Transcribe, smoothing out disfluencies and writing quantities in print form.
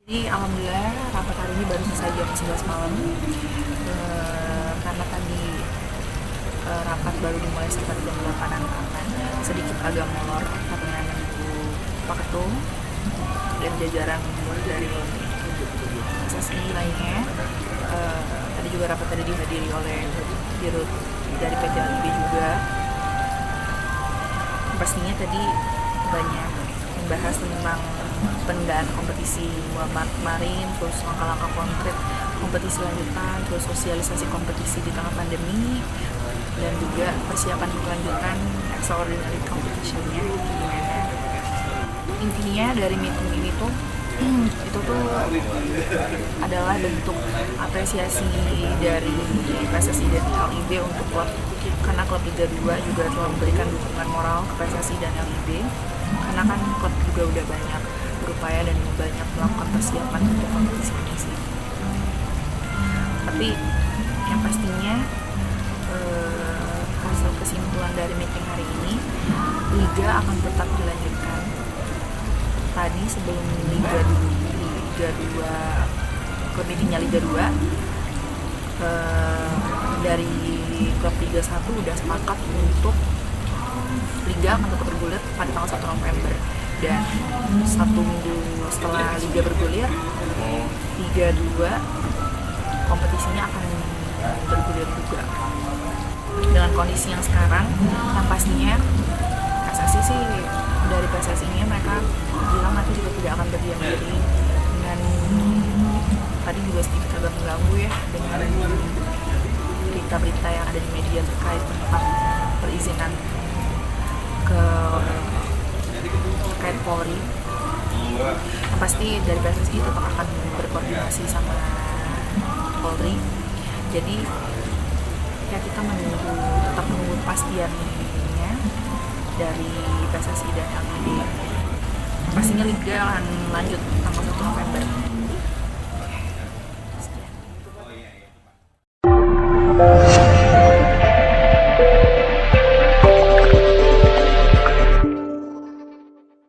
Jadi alhamdulillah rapat hari ini baru selesai jam 11 malam. Karena tadi rapat baru dimulai sekitar jam 8-an sedikit agak molor karena menunggu Pak Ketum dan jajaran dari asasi lainnya. Tadi juga rapat tadi dihadiri oleh Dirut dari PT LIB juga. Pastinya tadi banyak membahas tentang penundaan kompetisi Muhammad kemarin, terus langkah-langkah konkret kompetisi lanjutan, terus sosialisasi kompetisi di tengah pandemi, dan juga persiapan kelanjutan extraordinary competition-nya gimana. Intinya dari meeting ini tuh itu tuh adalah bentuk apresiasi dari PSSI dan LIB untuk klub, karena klub Liga 2 juga telah memberikan dukungan moral ke PSSI dan LIB, karena kan klub juga udah banyak berupaya dan banyak melakukan persiapan untuk kompetisi ini sih. Tapi yang pastinya hasil kesimpulan dari meeting hari ini, Liga akan tetap dilanjutkan. Tadi sebelum Liga 2 meetingnya Liga 2 dari klub Liga 1 udah sepakat untuk Liga akan tetap bergulir pada tanggal 1 November, dan 1 minggu setelah Liga bergulir, Liga 2 kompetisinya akan bergulir juga. Dengan kondisi yang sekarang, yang pastinya PSSI sih, dari PSSI ini mereka bilang nanti juga tidak akan berdiam diri, dengan tadi juga sedikit agak mengganggu ya dengan berita-berita yang ada di media terkait tentang perizinan terkait Polri. Yang pasti dari PSSI tetap akan berkoordinasi sama Polri. Jadi ya kita tetap menunggu kepastiannya dari PSSI dan LIB. Pastinya Liga akan lanjut tanggal 1 November.